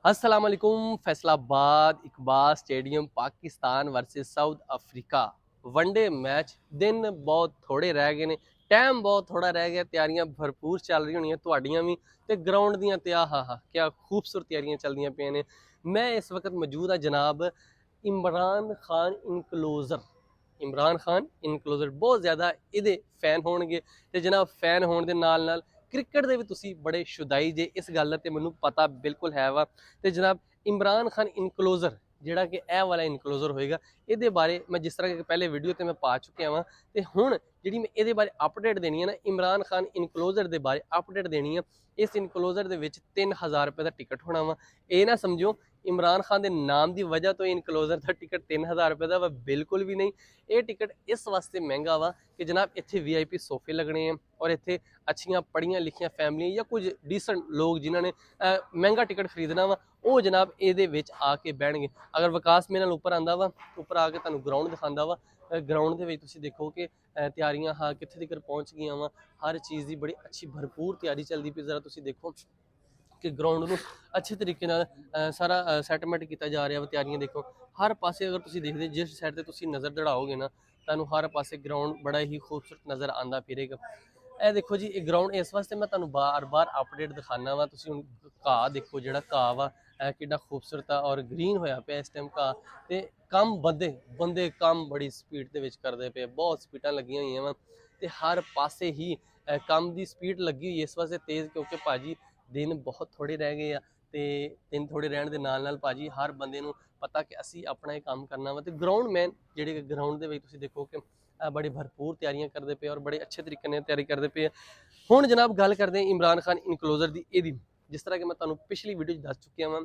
अस्सलाम वालेकुम। Faisalabad Iqbal stadium Pakistan versus south Africa one day match. दिन बहुत थोड़े रह गए ने, टाइम बहुत थोड़ा रह गया। तैयारियां भरपूर चल रही होनी तुहाडियां भी ते ग्राउंड दियां ते हा क्या खूबसूरत तैयारियां चलदियां पियां ने। मैं इस वक्त मौजूद हाँ जनाब इमरान खान इनकलोजर। इमरान खान इनकलोजर बहुत ज़्यादा ਇਹਦੇ फैन ਹੋਣਗੇ ਤੇ जनाब फैन ਹੋਣ ਦੇ ਨਾਲ क्रिकेट के भी तुसी बड़े शुदाई जे, इस गल ते मैनू पता बिल्कुल है वा। ते जनाब इमरान खान इनकलोजर जिहड़ा कि ए वाला इनकलोजर होएगा, ਇਹਦੇ बारे मैं जिस तरह कि पहले वीडियो ते मैं पा चुकिया वा ते हुण जिहड़ी मैं ਇਹਦੇ बारे अपडेट देनी है ना, इमरान खान इनकलोजर के बारे अपडेट देनी है। इस इनकलोजर दे विच 3000 रुपये का टिकट होना वा। ये ना समझो इमरान खान के नाम की वजह तो इनकलोजर का टिकट 3000 रुपये का वा, बिल्कुल भी नहीं। ये टिकट इस वास्ते महंगा वा कि जनाब इत्थे VIP सोफे लगने हैं और इत्थे अच्छियां पढ़ियां लिखियां फैमिलियां या कुछ डिसेंट लोग जिन्होंने महंगा टिकट खरीदना वा, वो जनाब ये आके बहणगे। अगर विकास मेरे नाल उपर आंदा वा, उपर आके तुहानूं ग्राउंड दिखांदा वा। ग्राउंड के तुसीं देखो कि तैयारियां हाँ कित्थे तिकर पहुँच गई वा। हर चीज़ की बड़ी अच्छी भरपूर तैयारी चलती पई। जरा तुसीं देखो कि ग्राउंड में अच्छे तरीके सारा सैटमेंट किया जा रहा वा। तैयारियां देखो हर पासे, अगर तुसीं देखदे जिस साइड ते तुसीं नज़र दड़ाओगे ना, तुहानूं हर पासे ग्राउंड बड़ा ही खूबसूरत नज़र आंदा फिरेगा। ਇਹ देखो जी, ये ग्राउंड इस वास्ते मैं तुहानूं बार बार अपडेट दिखाना वा। तुसीं हुण घाह देखो, जिहड़ा घाह वा कितना खूबसूरत आ और ग्रीन होया पिया इस टाइम घाह। ते कम बंदे बंदे कम बड़ी स्पीड दे विच करदे पे, बहुत स्पीडां लगियां होईयां वा ते हर पासे ही कम दी स्पीड लगी हुई है इस वास्ते तेज़, क्योंकि भाजी दिन बहुत थोड़े रह गए आ। ते दिन थोड़े रहण दे नाल भाजी हर बंदे नूं पता कि असीं अपना ही काम करना वा। ते ग्राउंड मैन जिहड़े ग्राउंड दे विच तुसीं देखो कि बड़ी भरपूर तैयारियां करते पे और बड़े अच्छे तरीके ने तैयारी करते पे। हुण जनाब गल करते हैं इमरान खान इनकलोजर की। यदि जिस तरह कि मैं तुहानूं पिछली वीडियो दस चुकिया वा,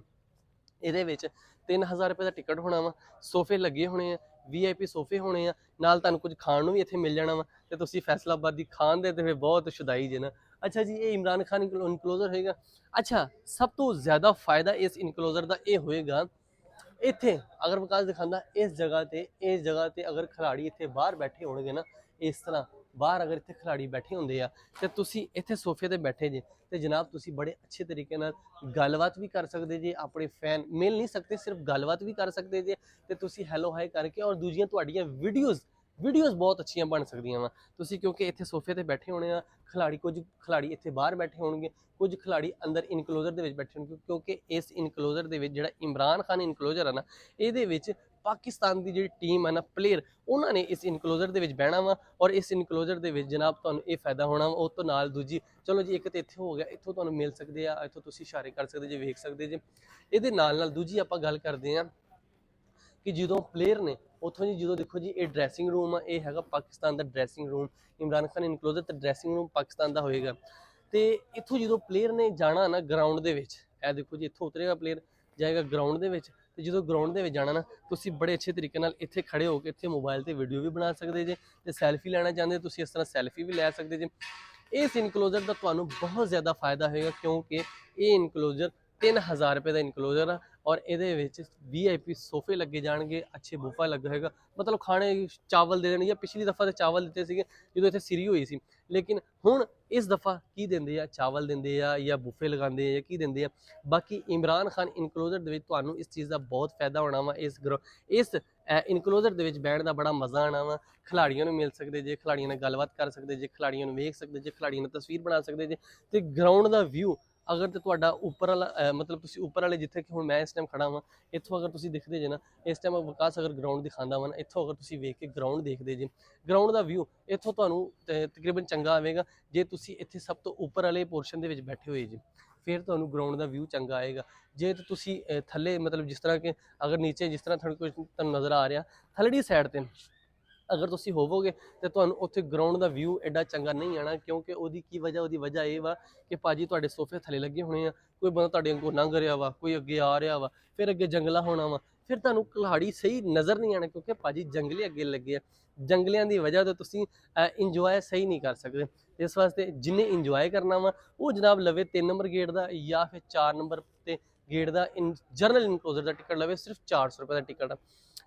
ਇਹਦੇ ਵਿੱਚ 3000 रुपये का टिकट होना वा, सोफे लगे होने हैं, VIP सोफे होने हैं, नाल तुहानूं कुछ खाण नूं भी इत्थे मिल जाना वा। ते तुसीं फैसलाबाद दी खाण दे ते बहुत शुदाई जे ना। अच्छा जी, ये इमरान खान इनकलोजर होएगा। अच्छा, सब तो ज़्यादा फायदा इस इनकलोजर का ये होएगा, इत्थे अगर विकास दिखांदा इस जगह ते अगर खिलाड़ी इत्थे बाहर बैठे होणगे ना, इस तरह बाहर अगर इत्थे खिलाड़ी बैठे होंदे आ ते तुसीं इत्थे सोफे ते बैठे जे ते जनाब तुसीं बड़े अच्छे तरीके नाल गलबात भी कर सकदे जे। अपने फैन मिल नहीं सकते, सिर्फ गलबात भी कर सकदे जे ते तुसीं हैलो हाय करके और दूजियां तुहाडियां वीडियोज़ बहुत अच्छियां बन सकदियां वा। तुसीं क्योंकि इत्थे सोफे ते बैठे होने आ, खिलाड़ी कुछ खिलाड़ी इत्थे बाहर बैठे होणगे, कुछ खिलाड़ी अंदर इनकलोजर दे विच बैठे होणगे, क्योंकि इस इनकलोजर दे विच जिहड़ा इमरान खान इनकलोजर है ना, ਇਹਦੇ ਵਿੱਚ पाकिस्तान की जी टीम है ना, प्लेयर उन्होंने इस इनकलोजर के बहना वा और इस इनकलोजर के जनाब तुहानूं ये फायदा होना वा। उस तो नाल दूजी चलो जी, एक तो इत्थे हो गया, इत्थों तुहानूं मिल सकते हैं, इत्थों तुसीं इशारे कर सकते जे, वेख सकते जे। ਇਹਦੇ नाल दूजी आपां गल करते हैं कि जो प्लेयर ने उतों जी, जो देखो जी ये ड्रैसिंग रूम आ, ये है पाकिस्तान का ड्रैसिंग रूम। इमरान खान इनकलोजर तो ड्रैसिंग रूम पाकिस्तान का होएगा। तो इत्थों जो प्लेयर ने जाना ना ग्राउंड के विच, ए देखो जी इत्थों उतरेगा प्लेयर, जाएगा ग्राउंड के विच। तो जो ग्राउंड के जाना ना, तुसीं बड़े अच्छे तरीके नाल इत्थे खड़े होकर इत्थे मोबाइल ते वीडियो भी बना सकते जे, ते सैल्फी लेना चाहते तुसीं इस तरह सैल्फी भी लै सकते जे। इस इनकलोजर का तुहानूं बहुत ज़्यादा फायदा होएगा, क्योंकि ये इनकलोजर 3000 रुपये का इनकलोजर आ और ये VIP सोफे लगे जाएंगे, अच्छे बूफा लगा होगा। मतलब खाने चावल दे देने, या पिछली दफ़ा तो चावल दिते थे जो इतने सीरी हुई सी, लेकिन हुण इस दफ़ा की देंदे आ, चावल देंदे आ या बूफे लगाते या की देंदे आ। बाकी इमरान खान इनकलोजर दे विच तुहानूं इस चीज़ का बहुत फायदा होना वा। इस इनकलोजर दे विच बैठण दा बड़ा मज़ा आना वा। खिलाड़ियों मिल सकते जे, खिलाड़ियों नाल गलबात कर सकते जे, खिलाड़ियों वेख सकते जे, खिलाड़ियों नाल तस्वीर बना सकते जे। ते ग्राउंड का व्यू अगर तो तुहाडा उपर वाला मतलब तुसीं उपर वाले जिथे कि हुण मैं इस टाइम खड़ा वा, इत्थों अगर तुसीं दिखदे जे ना, इस टाइम विकास अगर ग्राउंड दिखांदा वा ना, इत्थों अगर तुसीं वेख के ग्राउंड देखदे जे, ग्राउंड का व्यू इत्थों तुहानूं तकरीबन चंगा आवेगा। जे तुसीं इत्थे सब तो उपर वाले पोर्शन दे विच बैठे होए जे, फिर तुहानूं ग्राउंड का व्यू चंगा आएगा। जे तो तुसीं थल्ले मतलब जिस तरह के अगर नीचे जिस तरह तुहानूं नज़र आ रहा थल्लड़ी साइड ते अगर तुसीं होवोगे तो तुहानूं उत्थे ग्राउंड का व्यू एडा चंगा नहीं आना, क्योंकि उहदी की वजह ये वा कि भाजी तुहाडे सोफे थल्ले लगे होने आ, कोई बंदा तुहाडे अगों लंघ रहा वा, कोई अगे आ रहा वा, फिर अगे जंगला होना वा, फिर तुहानूं खिलाड़ी सही नज़र नहीं आना, क्योंकि भाजी जंगले अगे लगे आ। जंगलियां दी वजह तो तुसीं इंजॉय सही नहीं कर सकदे। इस वास्ते जिन्हें इंजॉय करना वा वो जनाब लवे 3 नंबर गेट का या फिर 4 नंबर ते गेट का जनरल इनकलोजर का टिकट लवे। सिर्फ 400 रुपये का टिकट आ।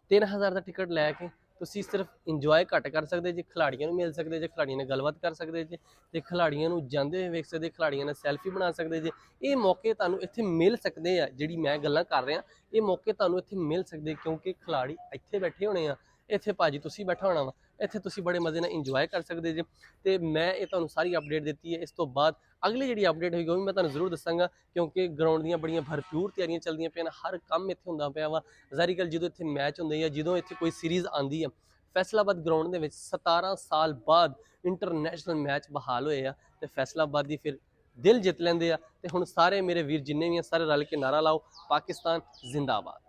3000 का टिकट लैके ਤੁਸੀਂ ਸਿਰਫ ਇੰਜੋਏ ਘੱਟ ਕਰ ਸਕਦੇ ਜੇ, ਖਿਡਾਰੀਆਂ ਨੂੰ ਮਿਲ ਸਕਦੇ ਜੇ, ਖਿਡਾਰੀਆਂ ਨਾਲ ਗੱਲਬਾਤ ਕਰ ਸਕਦੇ ਜੇ, ਤੇ ਖਿਡਾਰੀਆਂ ਨੂੰ ਜਾਂਦੇ ਹੋਏ ਵੇਖ ਸਕਦੇ, ਖਿਡਾਰੀਆਂ ਨਾਲ ਸੈਲਫੀ ਬਣਾ ਸਕਦੇ ਜੇ। ਇਹ ਮੌਕੇ ਤੁਹਾਨੂੰ ਇੱਥੇ ਮਿਲ ਸਕਦੇ ਆ, ਜਿਹੜੀ ਮੈਂ ਗੱਲਾਂ ਕਰ ਰਿਹਾ ਇਹ ਮੌਕੇ ਤੁਹਾਨੂੰ ਇੱਥੇ ਮਿਲ ਸਕਦੇ, ਕਿਉਂਕਿ ਖਿਡਾਰੀ ਇੱਥੇ ਬੈਠੇ ਹੋਣੇ ਆ, ਇੱਥੇ ਭਾਜੀ ਤੁਸੀਂ ਬੈਠਾ ਹੋਣਾ ਵਾ, ਇੱਥੇ ਤੁਸੀਂ ਬੜੇ ਮਜ਼ੇ ਨਾਲ ਇੰਜੋਏ ਕਰ ਸਕਦੇ ਜੇ। ਤੇ ਮੈਂ ਇਹ ਤੁਹਾਨੂੰ ਸਾਰੀ ਅਪਡੇਟ ਦਿੱਤੀ ਹੈ। ਇਸ ਤੋਂ ਬਾਅਦ ਅਗਲੀ ਜਿਹੜੀ ਅਪਡੇਟ ਹੋਏਗੀ ਉਹ ਵੀ ਮੈਂ ਤੁਹਾਨੂੰ ਜ਼ਰੂਰ ਦੱਸਾਂਗਾ, ਕਿਉਂਕਿ ਗਰਾਊਂਡ ਦੀਆਂ ਬੜੀਆਂ ਭਰਪੂਰ ਤਿਆਰੀਆਂ ਚੱਲਦੀਆਂ ਪਈਆਂ, ਹਰ ਕੰਮ ਇੱਥੇ ਹੁੰਦਾ ਪਿਆ ਵਾ। ਜ਼ਾਹਿਰ ਗੱਲ ਜਦੋਂ ਇੱਥੇ ਮੈਚ ਹੁੰਦੇ ਆ, ਜਦੋਂ ਇੱਥੇ ਕੋਈ ਸੀਰੀਜ਼ ਆਉਂਦੀ ਆ, ਫੈਸਲਾਬਾਦ ਗਰਾਊਂਡ ਦੇ ਵਿੱਚ 17 ਸਾਲ ਬਾਅਦ ਇੰਟਰਨੈਸ਼ਨਲ ਮੈਚ ਬਹਾਲ ਹੋਏ ਆ, ਤੇ ਫੈਸਲਾਬਾਦ ਦੀ ਫਿਰ ਦਿਲ ਜਿੱਤ ਲੈਂਦੇ ਆ। ਤੇ ਹੁਣ ਸਾਰੇ ਮੇਰੇ ਵੀਰ ਜਿੰਨੇ ਵੀ ਆ ਸਾਰੇ ਰਲ ਕੇ ਨਾਰਾ ਲਾਓ, ਪਾਕਿਸਤਾਨ ਜ਼ਿੰਦਾਬਾਦ।